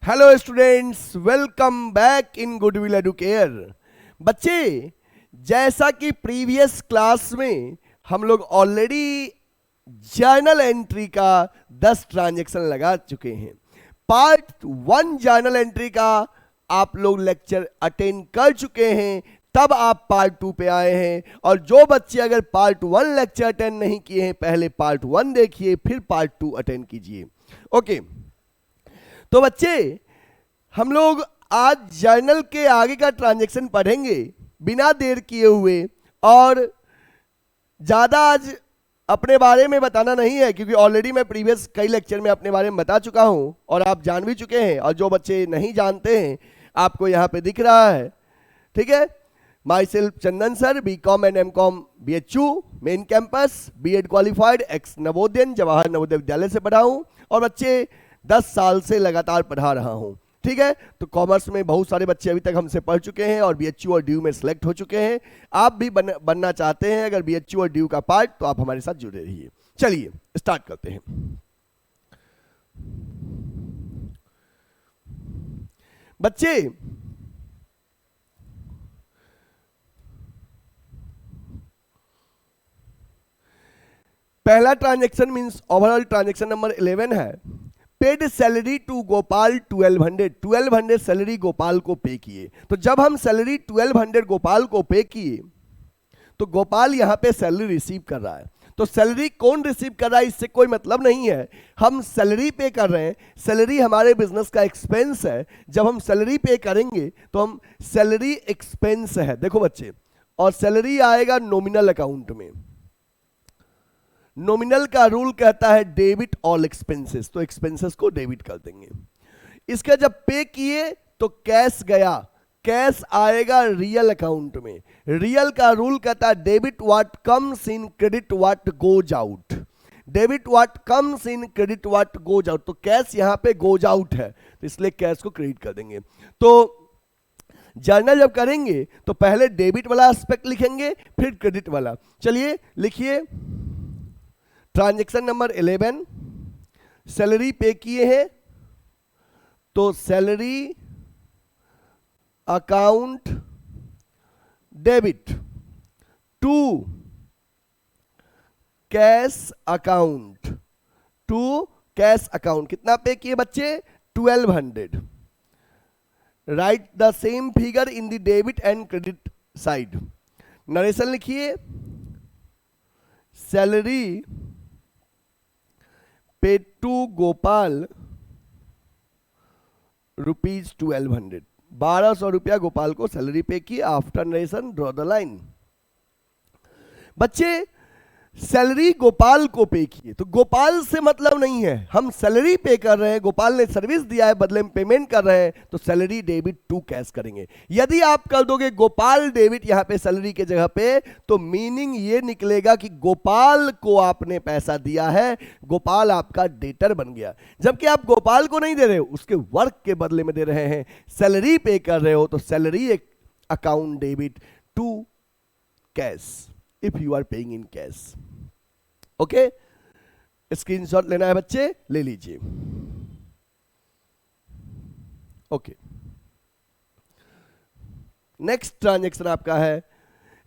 Hello students, welcome back in goodwill Educare. बच्चे, जैसा कि प्रीवियस क्लास में हम लोग ऑलरेडी जर्नल एंट्री का 10 ट्रांजैक्शन लगा चुके हैं। पार्ट 1 जर्नल एंट्री का आप लोग लेक्चर अटेंड कर चुके हैं, तब आप पार्ट 2 पे आए हैं। और जो बच्चे अगर पार्ट 1 लेक्चर अटेंड नहीं किए हैं, पहले पार्ट 1 देखिए, फिर पार्ट 2 अटेंड कीजिए। ओके, तो बच्चे हम लोग आज जर्नल के आगे का ट्रांजैक्शन पढ़ेंगे बिना देर किए हुए। और ज़्यादा आज अपने बारे में बताना नहीं है, क्योंकि ऑलरेडी मैं प्रीवियस कई लेक्चर में अपने बारे में बता चुका हूं और आप जान भी चुके हैं। और जो बच्चे नहीं जानते हैं, आपको यहाँ पे दिख रहा है, ठीक है। Myself Chandan sir, BCom and MCom BHU main campus, B.Ed qualified, ex Navodayan Jawahar Navodaya Vidyalaya से पढ़ा हूँ और बच्चे 10 साल से लगातार पढ़ा रहा हूँ, ठीक है। तो कॉमर्स में बहुत सारे बच्चे अभी तक हमसे पढ़ चुके हैं और BHU और DU में सिलेक्ट हो चुके हैं। आप भी बनना चाहते हैं अगर BHU और DU का पार्ट, तो आप हमारे साथ जुड़े रहिए। चलिए स्टार्ट करते हैं। बच्चे, पहला transaction means overall transaction number 11 है। Paid salary to Gopal 1200 salary Gopal को पे किए। तो जब हम सैलरी 1200 गोपाल को पे किए, तो गोपाल यहां पे सैलरी रिसीव कर रहा है। तो सैलरी कौन रिसीव कर रहा है, इससे कोई मतलब नहीं है। हम सैलरी पे कर रहे हैं, सैलरी हमारे बिजनेस का एक्सपेंस है। जब हम सैलरी पे करेंगे तो हम सैलरी एक्सपेंस है, देखो बच्चे, और सैलरी आएगा नॉमिनल अकाउंट में। नॉमिनल का रूल कहता है डेबिट ऑल एक्सपेंसेस, तो एक्सपेंसेस को डेबिट कर देंगे। इसका जब पे किए तो कैश गया, कैश आएगा रियल अकाउंट में। रियल का रूल कहता है debit what comes in, credit what goes out. Debit what comes in, credit what goes out. तो कैश यहां पे गोज आउट है, तो इसलिए कैश को क्रेडिट कर देंगे। तो जर्नल जब करेंगे तो पहले डेबिट वाला एस्पेक्ट लिखेंगे, फिर क्रेडिट वाला। चलिए लिखिए, ट्रांजैक्शन नंबर 11, सैलरी पे किए हैं, तो salary account debit to cash account, to cash account. कितना पे किए बच्चे? 1200। Write the same figure in the debit and credit side. Narration लिखिए, salary paid to Gopal rupees 1200, 1200 रुपया गोपाल को सैलरी पे की। After narration draw the line. बच्चे, salary Gopal को pay किए, तो गोपाल से मतलब नहीं है, हम सैलरी पे कर रहे हैं, गोपाल ने सर्विस दिया है, बदले में पेमेंट कर रहे हैं, तो सैलरी डेबिट टू कैश करेंगे। यदि आप कर दोगे गोपाल डेबिट यहां पे सैलरी के जगह पे, तो मीनिंग ये निकलेगा कि गोपाल को आपने पैसा दिया है, गोपाल आपका डेटर बन गया। जबकि आप गोपाल को नहीं दे रहे हो, उसके वर्क के बदले में दे रहे हैं, सैलरी पे कर रहे हो, तो सैलरी एक account debit to cash if you are paying in cash. Okay, screenshot लेना है बच्चे, ले लीजिए। ओके, नेक्स्ट ट्रांजैक्शन आपका है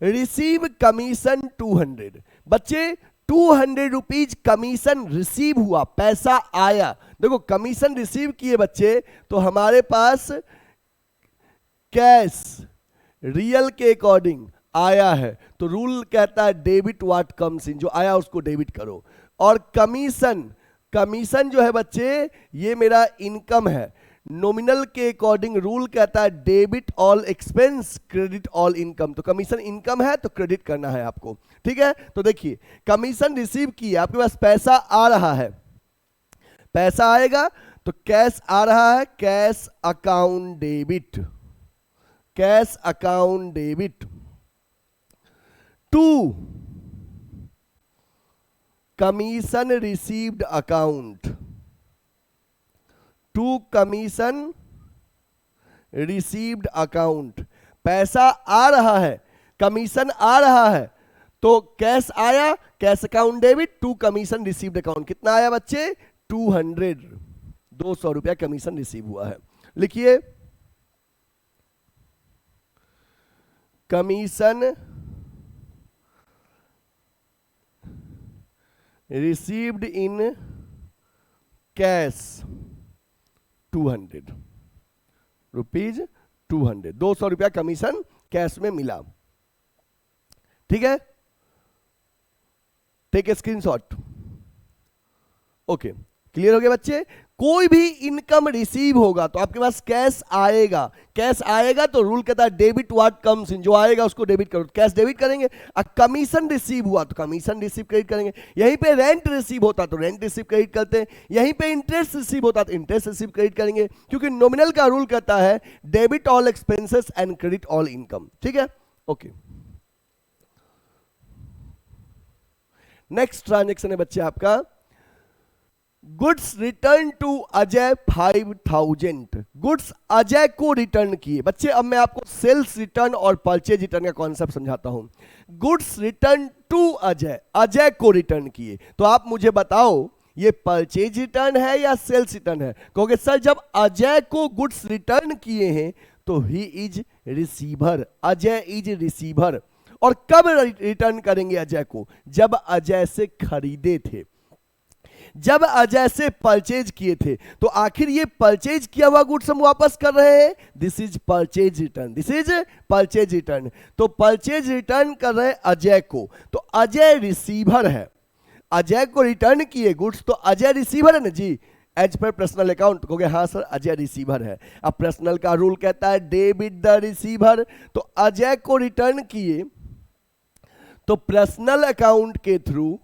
रिसीव कमीशन 200। बच्चे, 200 रुपीज कमीशन रिसीव हुआ, पैसा आया। देखो, कमीशन रिसीव किए बच्चे, तो हमारे पास कैश रियल के अकॉर्डिंग आया है, तो रूल कहता है डेबिट व्हाट कम्स इन, जो आया उसको डेबिट करो। और कमीशन, कमीशन जो है बच्चे, ये मेरा इनकम है। नॉमिनल के अकॉर्डिंग रूल कहता है debit all expense, credit all income. तो कमीशन इनकम है, तो क्रेडिट करना है आपको, ठीक है। तो देखिए, कमीशन रिसीव किया, आपके पास पैसा आ रहा है, पैसा आएगा तो कैश आ रहा है, cash account debit, cash account debit to commission received account, to commission received account. पैसा आ रहा है, कमीशन आ रहा है, तो कैश आया, cash account debit to commission received account. कितना आया बच्चे? 200। 200 रुपया कमीशन रिसीव हुआ है। लिखिए commission received in cash 200 rupees 200, 200 रुपया कमीशन कैश में मिला। ठीक है, take a screenshot. Okay, clear हो गया बच्चे। कोई भी इनकम रिसीव होगा तो आपके पास कैश आएगा, कैश आएगा तो रूल कहता है डेबिट व्हाट कम्स इन, जो आएगा उसको डेबिट करो, कैश डेबिट करेंगे। कमीशन रिसीव हुआ तो कमीशन रिसीव क्रेडिट करेंगे। यहीं पे रेंट रिसीव होता तो रेंट रिसीव क्रेडिट करते हैं। यहीं पे इंटरेस्ट रिसीव होता तो इंटरेस्ट रिसीव क्रेडिट करेंगे, क्योंकि नॉमिनल का रूल कहता है debit all expenses and credit all income. ठीक है, ओके। नेक्स्ट ट्रांजेक्शन है बच्चे आपका goods return to Ajay 5000। Goods Ajay को रिटर्न किए। बच्चे अब मैं आपको सेल्स रिटर्न और परचेज रिटर्न का कॉन्सेप्ट समझाता हूं। Goods return to Ajay, Ajay को रिटर्न किए, तो आप मुझे बताओ ये परचेज रिटर्न है या सेल्स रिटर्न है? कहोगे सर जब अजय को गुड्स रिटर्न किए हैं तो he is receiver, Ajay is receiver. और कब रिटर्न करेंगे अजय को? जब अजय से खरीदे थे, जब अजय से परचेज किए थे। तो आखिर ये परचेज किया हुआ गुड्स हम वापस कर रहे हैं, this is purchase return, this is purchase return. तो परचेज रिटर्न कर रहे हैं अजय को, तो अजय रिसीवर है। अजय को रिटर्न किए गुड्स तो अजय रिसीवर है ना जी, एज पर पर्सनल अकाउंट। कहोगे हाँ सर अजय रिसीवर है। अब पर्सनल का रूल कहता है डेबिट द रिसीवर, तो अजय को रिटर्न किए तो पर्सनल अकाउंट के थ्रू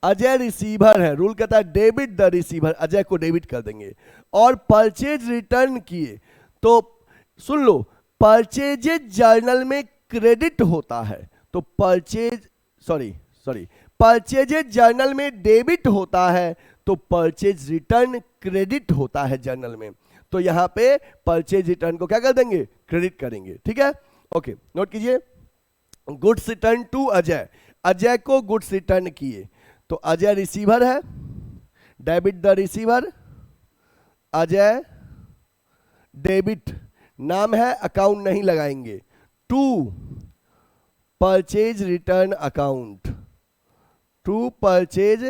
अजय रिसीवर है, रूल कहता है डेबिट द रिसीवर, अजय को डेबिट कर देंगे। और परचेज रिटर्न किए तो सुन लो, परचेजेज जर्नल में क्रेडिट होता है, तो परचेजेज जर्नल में डेबिट होता है, तो परचेज रिटर्न क्रेडिट होता है जर्नल में। तो यहां पे परचेज रिटर्न को क्या कर देंगे? क्रेडिट करेंगे। ठीक है, ओके, नोट कीजिए। Goods return to Ajay, Ajay को गुड्स रिटर्न किए तो अजय रिसीवर है, debit the receiver, Ajay debit, नाम है अकाउंट नहीं लगाएंगे, to purchase return account, to purchase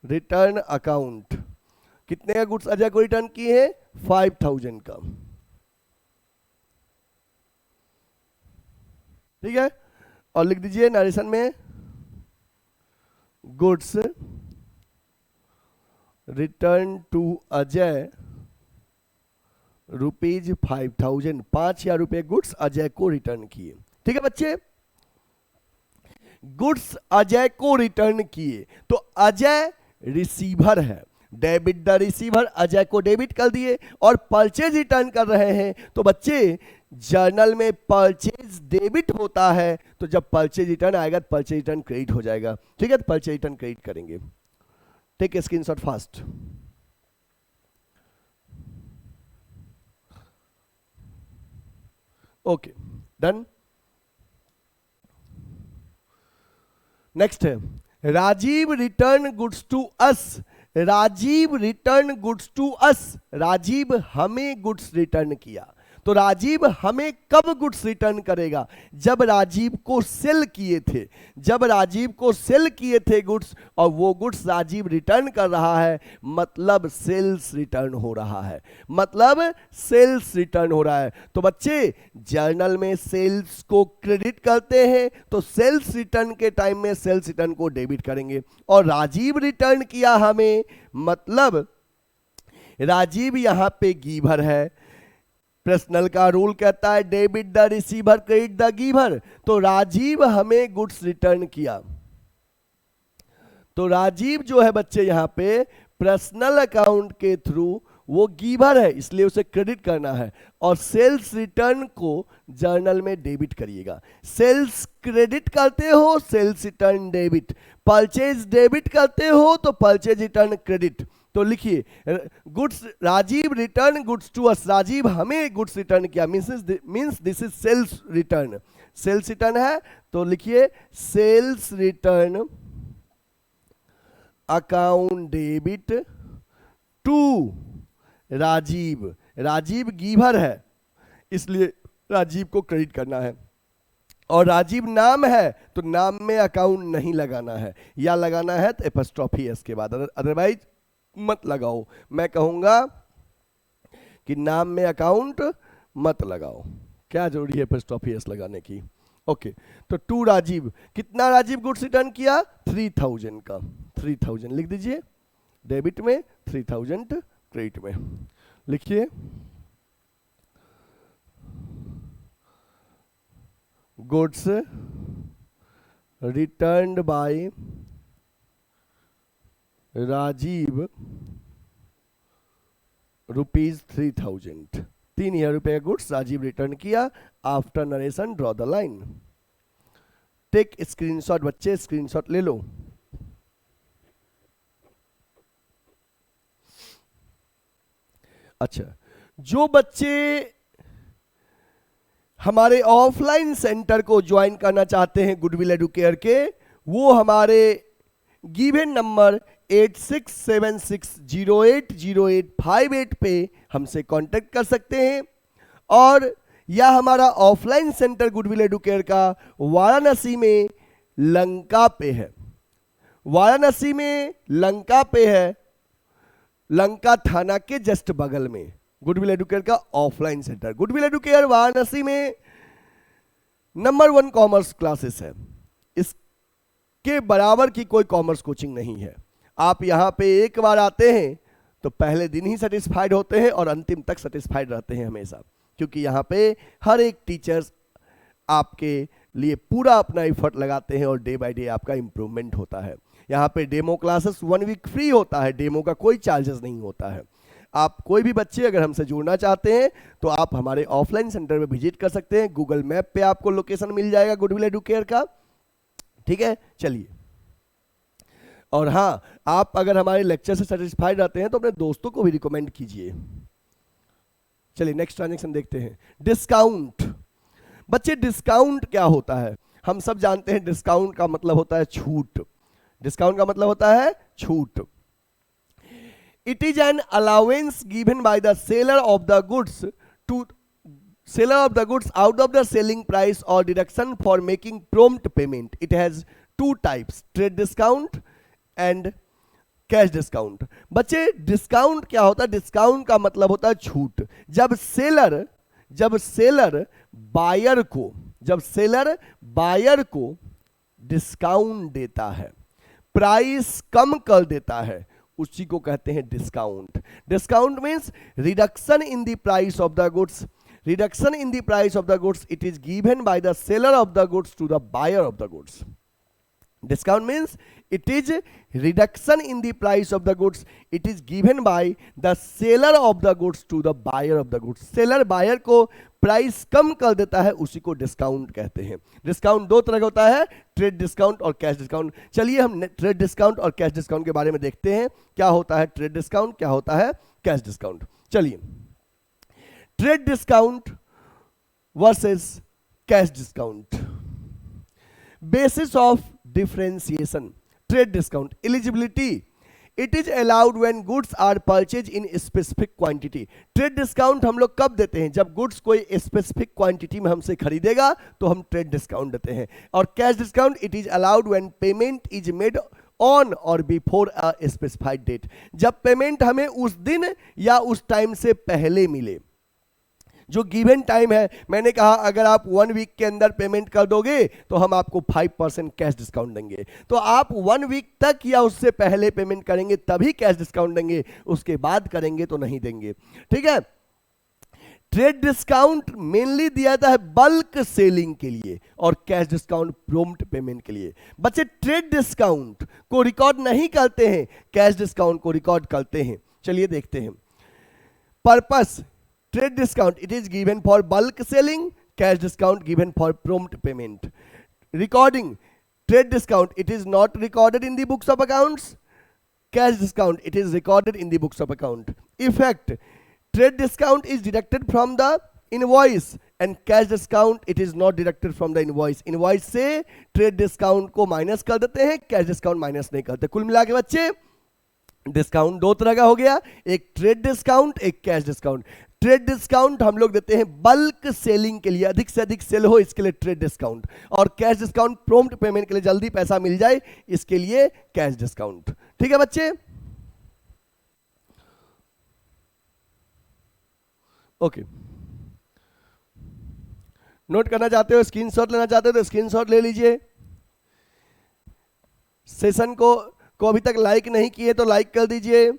return account. कितने का गुड्स अजय को रिटर्न किए हैं? 5000 का। ठीक है, और लिख दीजिए नरेशन में goods return to Ajay rupees 5000, 5000 goods Ajay को रिटर्न किए। ठीक है बच्चे, गुड्स अजय को रिटर्न किए तो अजय रिसीवर है, डेबिट द रिसीवर, अजय को डेबिट कर दिए। और परचेज रिटर्न कर रहे हैं तो बच्चे जर्नल में परचेज डेबिट होता है, तो जब परचेज रिटर्न आएगा तो परचेज रिटर्न क्रेडिट हो जाएगा। ठीक है, तो परचेज रिटर्न क्रेडिट करेंगे। Take a screenshot fast. Okay, done. Next है Rajiv return goods to us, Rajiv return goods to us, Rajiv हमें गुड्स रिटर्न किया। तो राजीव हमें कब गुड्स रिटर्न करेगा? जब राजीव को सेल किए थे, जब राजीव को सेल किए थे गुड्स और वो गुड्स राजीव रिटर्न कर रहा है, मतलब सेल्स रिटर्न हो रहा है, मतलब सेल्स रिटर्न हो रहा है। तो बच्चे जर्नल में सेल्स को क्रेडिट करते हैं तो सेल्स रिटर्न के टाइम में सेल्स रिटर्न को डेबिट करेंगे। और राजीव रिटर्न किया हमें, मतलब राजीव यहां पे गिवर है, पर्सनल का रूल कहता है debit the receiver credit the giver. तो राजीव हमें गुड्स रिटर्न किया, तो राजीव जो है बच्चे यहां पे पर्सनल अकाउंट के थ्रू वो गिवर है, इसलिए उसे क्रेडिट करना है। और सेल्स रिटर्न को जर्नल में डेबिट करिएगा। सेल्स क्रेडिट करते हो, sales return debit, purchase debit करते हो तो परचेज रिटर्न क्रेडिट। तो लिखिए goods, Rajiv return goods to us, Rajiv हमें गुड्स रिटर्न किया, means this is sales return, sales return है। तो लिखिए sales return account debit to Rajiv, Rajiv giver है इसलिए राजीव को क्रेडिट करना है, और राजीव नाम है तो नाम में अकाउंट नहीं लगाना है, या लगाना है तो एपस्ट्रॉफी एस के बाद, अदरवाइज मत लगाओ। मैं कहूंगा कि नाम में अकाउंट मत लगाओ, क्या जरूरी है एपस्ट्रॉफी एस लगाने की। ओके, तो टू राजीव, कितना राजीव गुड्स रिटर्न किया, 3000 का, 3000 लिख दीजिए, डेबिट में 3000 क्रेडिट में लिखिए। गुड्स रिटर्न्ड बाय राजीव ₹3000, 3000 रुपए का गुड्स राजीव रिटर्न किया। After narration draw the line. Take screenshot, बच्चे स्क्रीनशॉट ले लो। अच्छा, जो बच्चे हमारे ऑफलाइन सेंटर को ज्वाइन करना चाहते हैं गुडविल एडुकेयर के, वो हमारे गिवन नंबर 8676080858 पे हमसे कांटेक्ट कर सकते हैं, और या हमारा ऑफलाइन सेंटर गुडविल एडुकेयर का वाराणसी में लंका पे है, वाराणसी में लंका पे है, लंका थाना के जस्ट बगल में गुडविल एडुकेयर का offline centre. Goodwill Educare Varanasi में नंबर 1 कॉमर्स क्लासेस है, इसके बराबर की कोई कॉमर्स कोचिंग नहीं है। आप यहाँ पे एक बार आते हैं तो पहले दिन ही सेटिस्फाइड होते हैं और अंतिम तक सेटिस्फाइड रहते हैं हमेशा, क्योंकि यहाँ पे हर एक टीचर्स आपके लिए पूरा अपना एफर्ट लगाते हैं और डे बाय डे आपका इंप्रूवमेंट होता है। यहाँ पे डेमो क्लासेस 1 वीक फ्री होता है, डेमो का कोई चार्जेस नहीं होता है। आप कोई भी बच्चे अगर हमसे जुड़ना चाहते हैं तो आप हमारे ऑफलाइन सेंटर में विजिट कर सकते हैं। गूगल मैप पे आपको लोकेशन मिल जाएगा गुडविल एडुकेयर का, ठीक है। चलिए, और हाँ, आप अगर हमारे लेक्चर से सेटिस्फाइड रहते हैं तो अपने दोस्तों को भी रिकमेंड कीजिए। चलिए नेक्स्ट ट्रांजेक्शन देखते हैं। डिस्काउंट, बच्चे डिस्काउंट क्या होता है? हम सब जानते हैं डिस्काउंट का मतलब होता है छूट। डिस्काउंट का मतलब होता है छूट। It is an allowance given by the seller of the goods to seller of the goods out of the selling price or deduction for making prompt payment. It has 2 types, trade discount and cash discount. बच्चे discount क्या होता है? Discount का मतलब होता है छूट। जब सेलर बायर को डिस्काउंट देता है, प्राइस कम कर देता है, उसी को कहते हैं discount. Discount means reduction in the price of the goods. Reduction in the price of the goods, it is given by the seller of the goods to the buyer of the goods. Discount means it is reduction in the price of the goods. It is given by the seller of the goods to the buyer of the goods. Seller buyer को price कम कर देता है, उसी को discount कहते हैं। Discount 2 तरह का होता है, ट्रेड डिस्काउंट और कैश डिस्काउंट। चलिए हम ट्रेड डिस्काउंट और कैश डिस्काउंट के बारे में देखते हैं। क्या होता है ट्रेड डिस्काउंट, क्या होता है कैश डिस्काउंट। चलिए, trade discount versus cash discount. Basis of differentiation. Trade discount eligibility. It is allowed when goods are purchased in specific quantity. Trade discount हम लोग कब देते हैं? जब गुड्स कोई स्पेसिफिक क्वांटिटी में हमसे खरीदेगा तो हम ट्रेड डिस्काउंट देते हैं। और cash discount, it is allowed when payment is made on और बिफोर अ स्पेसिफाइड डेट। जब पेमेंट हमें उस दिन या उस टाइम से पहले मिले, जो गिवन टाइम है। मैंने कहा अगर आप 1 वीक के अंदर पेमेंट कर दोगे तो हम आपको 5% कैश डिस्काउंट देंगे। तो आप 1 वीक तक या उससे पहले पेमेंट करेंगे तभी कैश डिस्काउंट देंगे, उसके बाद करेंगे तो नहीं देंगे, ठीक है। ट्रेड डिस्काउंट मेनली दिया जाता है बल्क सेलिंग के लिए और कैश डिस्काउंट प्रॉम्प्ट पेमेंट के लिए। बच्चे ट्रेड डिस्काउंट को रिकॉर्ड नहीं करते हैं, कैश डिस्काउंट को रिकॉर्ड करते हैं। चलिए देखते हैं। Purpose, trade discount, it is given for bulk selling, cash discount given for prompt payment. Recording, trade discount, it is not recorded in the books of accounts. Cash discount, it is recorded in the books of account. Effect, trade discount is deducted from the invoice and cash discount, it is not deducted from the invoice. Invoice से trade discount को minus कर देते हैं, cash discount minus नहीं करते। कुल मिला के बच्चे डिस्काउंट दो तरह का हो गया, एक ट्रेड डिस्काउंट, एक कैश डिस्काउंट। ट्रेड डिस्काउंट हम लोग देते हैं बल्क सेलिंग के लिए, अधिक से अधिक सेल हो इसके लिए ट्रेड डिस्काउंट, और कैश डिस्काउंट प्रॉम्प्ट पेमेंट के लिए, जल्दी पैसा मिल जाए इसके लिए कैश डिस्काउंट। ठीक है बच्चे, ओके। नोट करना चाहते हो, स्क्रीनशॉट लेना चाहते हो तो स्क्रीनशॉट ले लीजिए। सेशन को अभी तक लाइक नहीं किए तो लाइक कर दीजिए,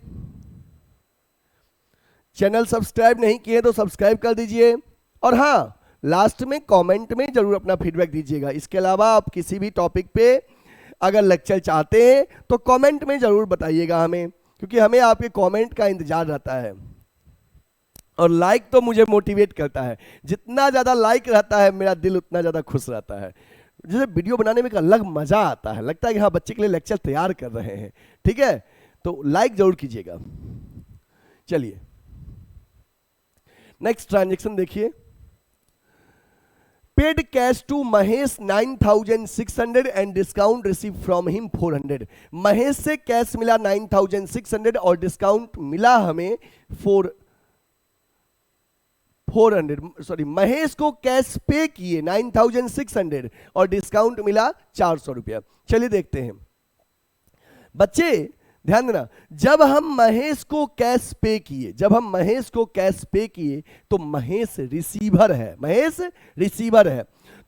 चैनल सब्सक्राइब नहीं किए तो सब्सक्राइब कर दीजिए, और हाँ लास्ट में कमेंट में जरूर अपना फीडबैक दीजिएगा। इसके अलावा आप किसी भी टॉपिक पे अगर लेक्चर चाहते हैं तो कमेंट में जरूर बताइएगा हमें, क्योंकि हमें आपके कमेंट का इंतजार रहता है, और लाइक तो मुझे मोटिवेट करता है। जितना ज़्यादा लाइक रहता है मेरा दिल उतना ज़्यादा खुश रहता है। जैसे वीडियो बनाने में एक अलग मज़ा आता है, लगता है कि हाँ बच्चे के लिए लेक्चर तैयार कर रहे हैं। ठीक है, तो लाइक जरूर कीजिएगा। चलिए नेक्स्ट ट्रांजेक्शन देखिए। Paid cash to Mahesh 9600 and discount receive from him 400। Mahesh से कैश मिला 9600 और डिस्काउंट मिला हमें 400, सॉरी महेश को कैश पे किए 9600 और डिस्काउंट मिला 400 रुपया। चलिए देखते हैं बच्चे, ध्यान देना, जब हम महेश को कैश पे किए, तो महेश रिसीवर है,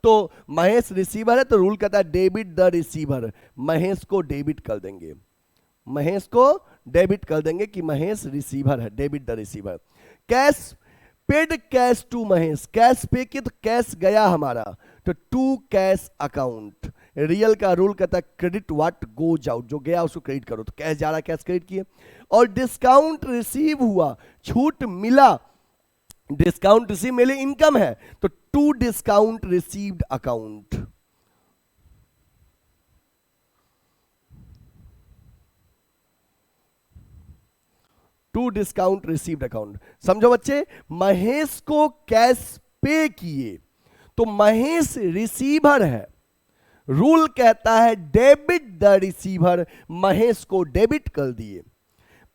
तो महेश रिसीवर है तो रूल कहता है डेबिट द रिसीवर। महेश को डेबिट कर देंगे, कि महेश रिसीवर है, debit the receiver. Cash paid cash to Mahesh, cash pay किए तो कैश गया हमारा, तो टू कैश अकाउंट। रियल का रूल कहता है क्रेडिट व्हाट गोज आउट, जो गया उसको क्रेडिट करो, तो कैश जा रहा है, कैश क्रेडिट किए। और डिस्काउंट रिसीव हुआ, छूट मिला, डिस्काउंट रिसीव मेरे इनकम है तो to discount received account. To discount received account. समझो बच्चे, महेश को कैश पे किए तो महेश रिसीवर है, रूल कहता है डेबिट द रिसीवर, महेश को डेबिट कर दिए।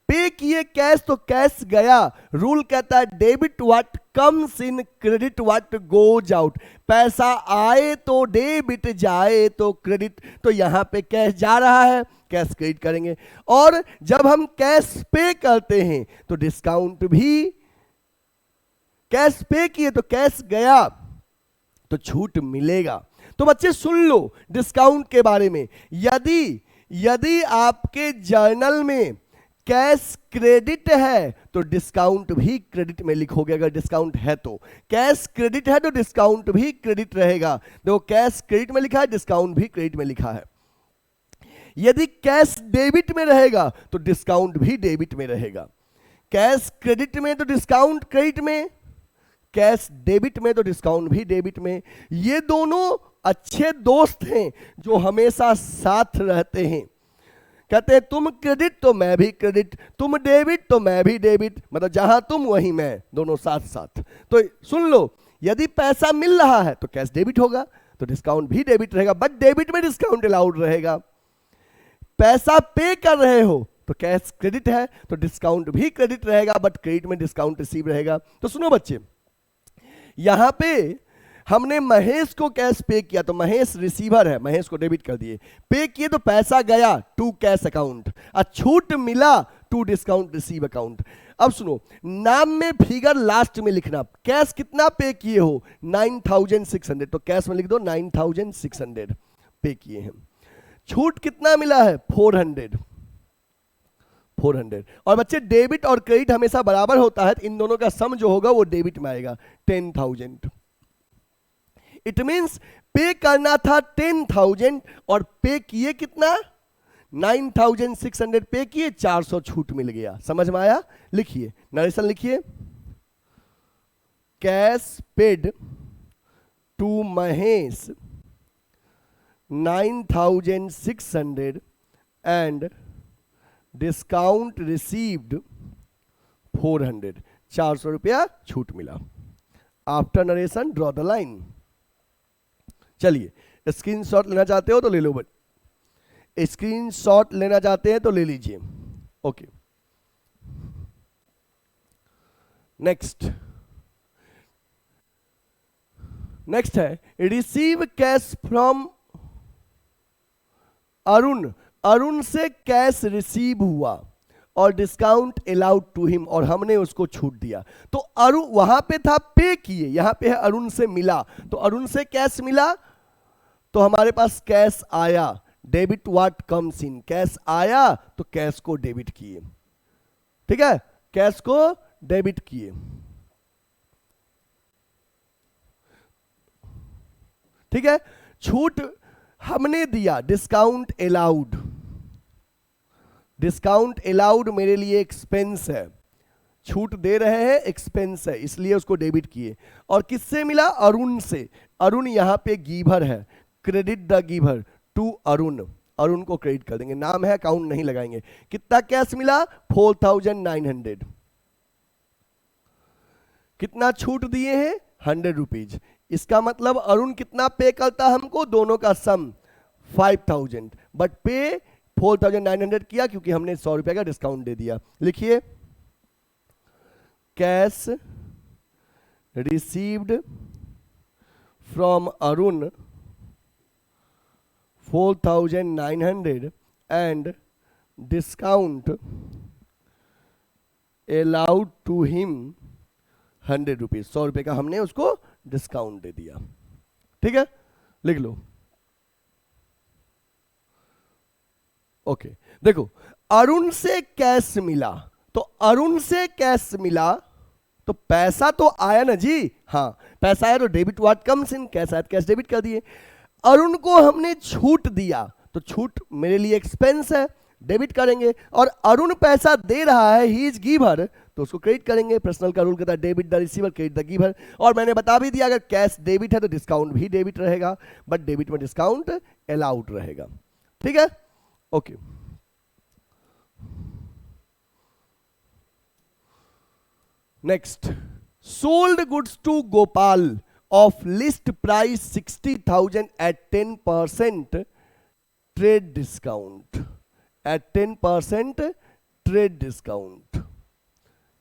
पे किए कैश तो कैश गया, रूल कहता है debit what comes in credit what goes out. पैसा आए तो डेबिट, जाए तो क्रेडिट, तो यहां पे कैश जा रहा है, कैश क्रेडिट करेंगे। और जब हम कैश पे करते हैं तो डिस्काउंट भी, कैश पे किए तो कैश गया तो छूट मिलेगा। तो बच्चे सुन लो डिस्काउंट के बारे में, यदि आपके जर्नल में कैश क्रेडिट है तो डिस्काउंट भी क्रेडिट में लिखोगे, अगर डिस्काउंट है तो। कैश क्रेडिट है तो डिस्काउंट भी क्रेडिट रहेगा, देखो कैश क्रेडिट में लिखा है, डिस्काउंट भी क्रेडिट में लिखा है। यदि कैश डेबिट में रहेगा तो डिस्काउंट भी डेबिट में रहेगा। कैश क्रेडिट में तो डिस्काउंट क्रेडिट में, कैश डेबिट में तो डिस्काउंट भी डेबिट में। ये दोनों अच्छे दोस्त हैं जो हमेशा साथ रहते हैं। कहते हैं तुम क्रेडिट तो मैं भी क्रेडिट, तुम डेबिट तो मैं भी डेबिट, मतलब जहां तुम वहीं मैं, दोनों साथ साथ। तो सुन लो, यदि पैसा मिल रहा है तो कैश डेबिट होगा तो डिस्काउंट भी डेबिट रहेगा, बट डेबिट में डिस्काउंट अलाउड रहेगा। पैसा पे कर रहे हो तो कैश क्रेडिट है तो डिस्काउंट भी क्रेडिट रहेगा, बट क्रेडिट में डिस्काउंट रिसीव रहेगा। तो सुनो बच्चे, यहां पे हमने महेश को कैश पे किया तो महेश रिसीवर है, महेश को डेबिट कर दिए। पे किए तो पैसा गया टू कैश अकाउंट, और छूट मिला टू डिस्काउंट रिसीव अकाउंट। अब सुनो, नाम में फिगर लास्ट में लिखना, कैश कितना पे किए हो 9600, तो कैश में लिख दो 9600 पे किए हैं। छूट कितना मिला है 400। और बच्चे डेबिट और क्रेडिट हमेशा बराबर होता है, तो इन दोनों का सम जो होगा वो डेबिट में आएगा 10000। इट मींस पे करना था 10000 और पे किए कितना 9600 पे किए, 400 छूट मिल गया। समझ में आया? लिखिए, नरेशन लिखिए, cash paid to Mahesh 9600 and discount received 400, 400 रुपया छूट मिला। After narration draw the line. चलिए, स्क्रीनशॉट लेना चाहते हो तो ले लो, स्क्रीनशॉट लेना चाहते हैं तो ले लीजिए। ओके, नेक्स्ट है receive cash from Arun, Arun से कैश रिसीव हुआ और डिस्काउंट अलाउड टू हिम, और हमने उसको छूट दिया। तो अरुण वहां पे था पे किए, यहां पे है अरुण से मिला, तो अरुण से कैश मिला तो हमारे पास कैश आया, debit what comes in, cash आया तो कैश को डेबिट किए, ठीक है, कैश को डेबिट किए, ठीक है। छूट हमने दिया, डिस्काउंट अलाउड, डिस्काउंट अलाउड मेरे लिए एक्सपेंस है, छूट दे रहे हैं एक्सपेंस है, इसलिए उसको डेबिट किए। और किससे मिला? अरुण से, अरुण यहां पे गिवर है, credit the giver to Arun, Arun को क्रेडिट कर देंगे, नाम है अकाउंट नहीं लगाएंगे। कितना कैश मिला? 4900। कितना छूट दिए हैं? 100 रुपीज। इसका मतलब अरुण कितना पे करता हमको? दोनों का सम 5000, बट पे 4900 किया क्योंकि हमने 100 रुपए का डिस्काउंट दे दिया। लिखिए cash received from Arun 4900 and discount allowed to him 100 rupees, 100 रुपए का हमने उसको डिस्काउंट दे दिया, ठीक है, लिख लो। ओके, देखो अरुण से कैश मिला, तो अरुण से कैश मिला तो पैसा तो आया ना जी, हाँ पैसा आया तो debit what comes in, cash आया कैश डेबिट कर दिए। अरुण को हमने छूट दिया तो छूट मेरे लिए एक्सपेंस है, डेबिट करेंगे, और अरुण पैसा दे रहा है, ही इज गिवर, तो उसको क्रेडिट करेंगे। पर्सनल का रूल कहता है debit the receiver credit the giver, और मैंने बता भी दिया अगर कैश डेबिट है तो डिस्काउंट भी डेबिट रहेगा, बट डेबिट में डिस्काउंट अलाउड रहेगा, ठीक है, okay. Next, sold goods to Gopal of list price 60,000 at 10% trade discount, at 10% trade discount,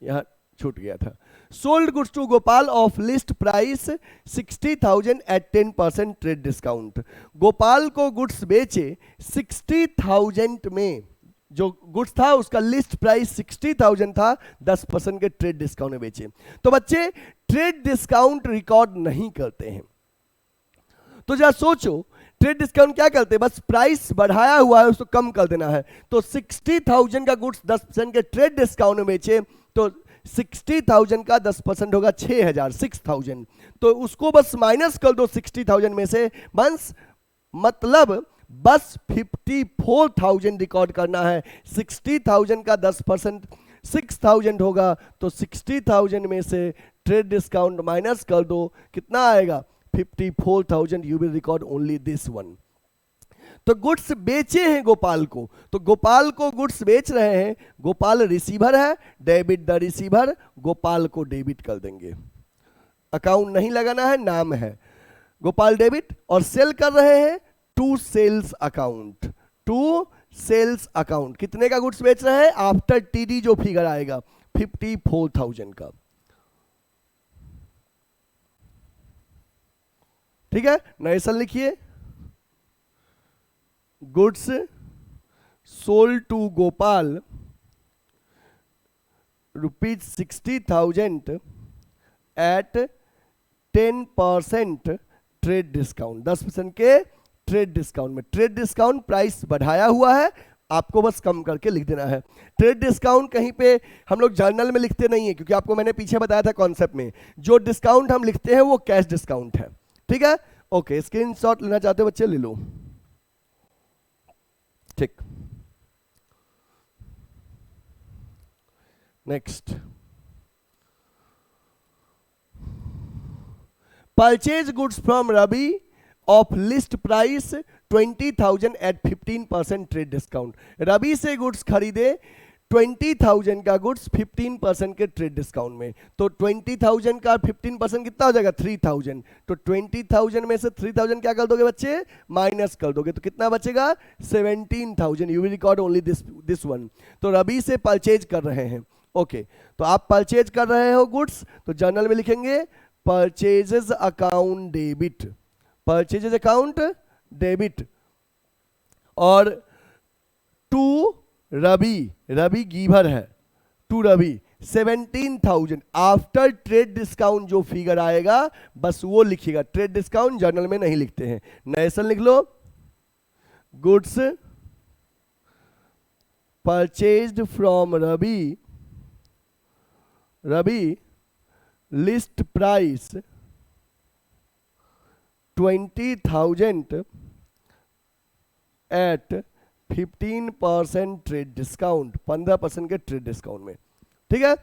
यहां छूट गया था। Sold goods to Gopal of list price 60,000 at 10% trade discount, Gopal को गुड्स बेचे 60,000 में, जो गुड्स था उसका लिस्ट प्राइस 60,000 था, 10% के ट्रेड डिस्काउंट में बेचे। तो बच्चे ट्रेड डिस्काउंट रिकॉर्ड नहीं करते हैं, तो जरा सोचो ट्रेड डिस्काउंट क्या करते हैं? बस प्राइस बढ़ाया हुआ है उसको कम कर देना है। तो 60,000 का गुड्स 10% के ट्रेड डिस्काउंट में बेचे तो 60,000 का 10% होगा 6,000, 6,000, तो उसको बस माइनस कर दो 60,000 में से, बस मतलब बस 54,000 रिकॉर्ड करना है। 60,000 का 10% 6,000 होगा, तो 60,000 में से ट्रेड डिस्काउंट माइनस कर दो, कितना आएगा? 54,000। You will record only this one. तो गुड्स बेचे हैं गोपाल को, तो गोपाल को गुड्स बेच रहे हैं, गोपाल रिसीवर है, डेबिट द रिसीवर, गोपाल को डेबिट कर देंगे, अकाउंट नहीं लगाना है, नाम है गोपाल डेबिट, और सेल कर रहे हैं to sales account, to sales account. कितने का गुड्स बेच रहे हैं? आफ्टर टीडी जो फिगर आएगा 54,000 का, ठीक है। नरेशन लिखिए, goods sold to Gopal ₹60,000 at 10% trade discount, 10% के ट्रेड डिस्काउंट में। ट्रेड डिस्काउंट प्राइस बढ़ाया हुआ है, आपको बस कम करके लिख देना है। ट्रेड डिस्काउंट कहीं पे हम लोग जर्नल में लिखते नहीं है, क्योंकि आपको मैंने पीछे बताया था कॉन्सेप्ट में, जो डिस्काउंट हम लिखते हैं वो कैश डिस्काउंट है, ठीक है, ओके। स्क्रीनशॉट लेना चाहते हो बच्चे ले लो, ठीक। Next, purchase goods from Ravi of list price 20,000 at 15% trade discount. Ravi से गुड्स खरीदे 20,000 का गुड्स 15% के ट्रेड डिस्काउंट में, तो 20,000 का 15% कितना हो जाएगा 3,000, तो 20,000 में से 3,000 क्या कर दोगे बच्चे, माइनस कर दोगे, तो कितना बचेगा 17,000। You will record only this one. तो रवि से परचेज कर रहे हैं, ओके तो आप परचेज कर रहे हो गुड्स, तो जर्नल में लिखेंगे purchases account debit, purchases account debit, और टू रवि, रवि गीवर है, to Ravi 17,000 after trade discount जो फिगर आएगा बस वो लिखिएगा, ट्रेड डिस्काउंट जर्नल में नहीं लिखते हैं, नेशन लिख लो। Goods purchased from Ravi, Ravi list price 20,000 at 15% trade discount, 15% के ट्रेड डिस्काउंट में, ठीक है।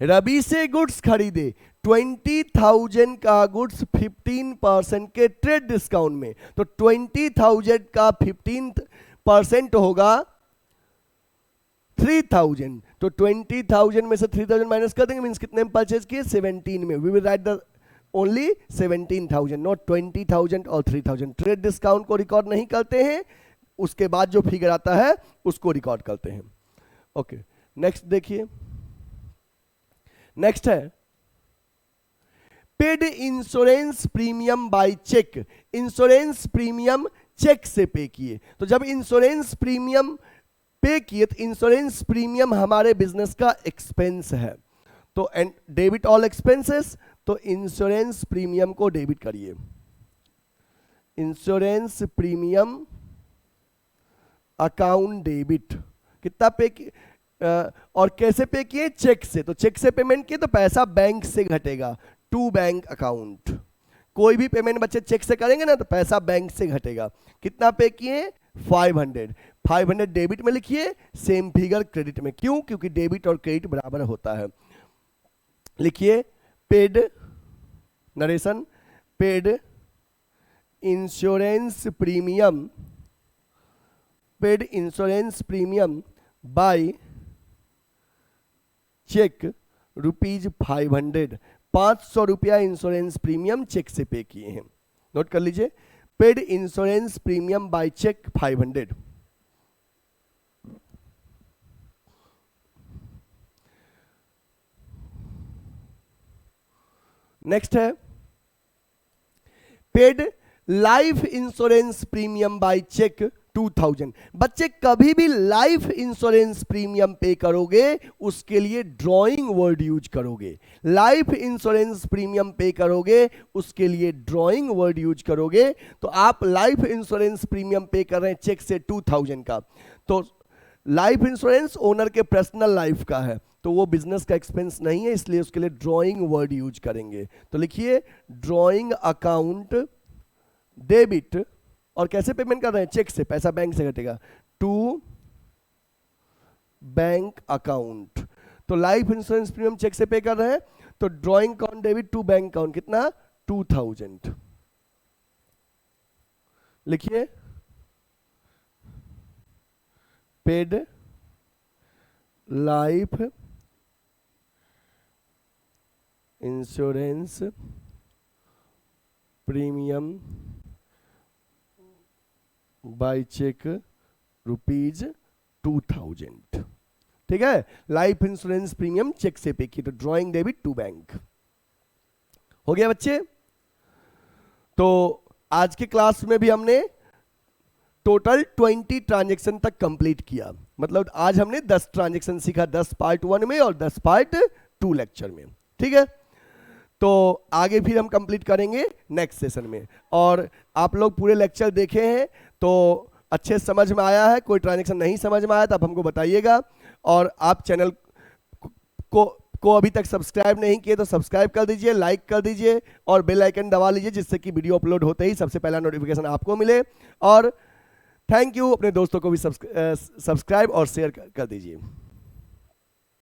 रवि से गुड्स खरीदे 20,000 का गुड्स 15% के ट्रेड डिस्काउंट में, तो 20,000 का 15% होगा 3,000, तो 20,000 में से 3,000 माइनस कर देंगे, मींस कितने में परचेज किए 17 में, we will write the only 17,000 not 20,000 और 3,000। ट्रेड डिस्काउंट को रिकॉर्ड नहीं करते हैं, उसके बाद जो फिगर आता है उसको रिकॉर्ड करते हैं। ओके नेक्स्ट देखिए, नेक्स्ट है paid insurance premium by cheque, insurance premium cheque से पे किए, तो जब इंश्योरेंस प्रीमियम पे किए तो इंश्योरेंस प्रीमियम हमारे बिजनेस का एक्सपेंस है, तो डेबिट ऑल एक्सपेंसेस, तो इंश्योरेंस प्रीमियम को डेबिट करिए, इंश्योरेंस प्रीमियम अकाउंट डेबिट, कितना पे और कैसे पे किए, चेक से, तो चेक से पेमेंट किए तो पैसा बैंक से घटेगा, टू बैंक अकाउंट, कोई भी पेमेंट बच्चे चेक से करेंगे ना तो पैसा बैंक से घटेगा, कितना पे किए 500 डेबिट में लिखिए, सेम फिगर क्रेडिट में, क्यों, क्योंकि डेबिट और क्रेडिट बराबर होता है। लिखिए paid, narration paid insurance premium, paid insurance premium by cheque ₹500, 500 रुपया इंश्योरेंस प्रीमियम चेक से पे किए हैं, नोट कर लीजिए, paid insurance premium by cheque 500। Next है paid life insurance premium by cheque 2,000। बच्चे कभी भी लाइफ इंश्योरेंस प्रीमियम पे करोगे उसके लिए ड्राइंग वर्ड यूज करोगे, लाइफ इंश्योरेंस प्रीमियम पे करोगे उसके लिए ड्राइंग वर्ड यूज करोगे, तो आप लाइफ इंश्योरेंस प्रीमियम पे कर रहे हैं चेक से 2,000 का, तो लाइफ इंश्योरेंस ओनर के पर्सनल लाइफ का है, तो वो बिजनेस का एक्सपेंस नहीं है, इसलिए उसके लिए ड्राइंग वर्ड यूज करेंगे, तो लिखिए ड्राइंग अकाउंट डेबिट, और कैसे पेमेंट कर रहे हैं, चेक से, पैसा बैंक से घटेगा, टू बैंक अकाउंट, तो लाइफ इंश्योरेंस प्रीमियम चेक से पे कर रहे हैं, तो drawing account debit to bank account कितना 2,000, लिखिए paid life insurance premium by cheque ₹2,000, ठीक है, लाइफ इंश्योरेंस प्रीमियम चेक से पे की, तो ड्राइंग डेबिट टू बैंक हो गया बच्चे। तो आज के क्लास में भी हमने टोटल 20 ट्रांजैक्शन तक कंप्लीट किया, मतलब आज हमने 10 ट्रांजैक्शन सीखा, 10 पार्ट 1 में और 10 पार्ट 2 लेक्चर में, ठीक है। तो आगे फिर हम कंप्लीट करेंगे नेक्स्ट सेशन में, और आप लोग पूरे लेक्चर देखे हैं तो अच्छे समझ में आया है, कोई ट्रांजैक्शन नहीं समझ में आया तो आप हमको बताइएगा, और आप चैनल को अभी तक सब्सक्राइब नहीं किए तो सब्सक्राइब कर दीजिए, लाइक कर दीजिए और बेल आइकन दबा लीजिए, जिससे कि वीडियो अपलोड होते ही सबसे पहला नोटिफिकेशन आपको मिले। और थैंक यू, अपने दोस्तों को भी सब्सक्राइब और शेयर कर दीजिए।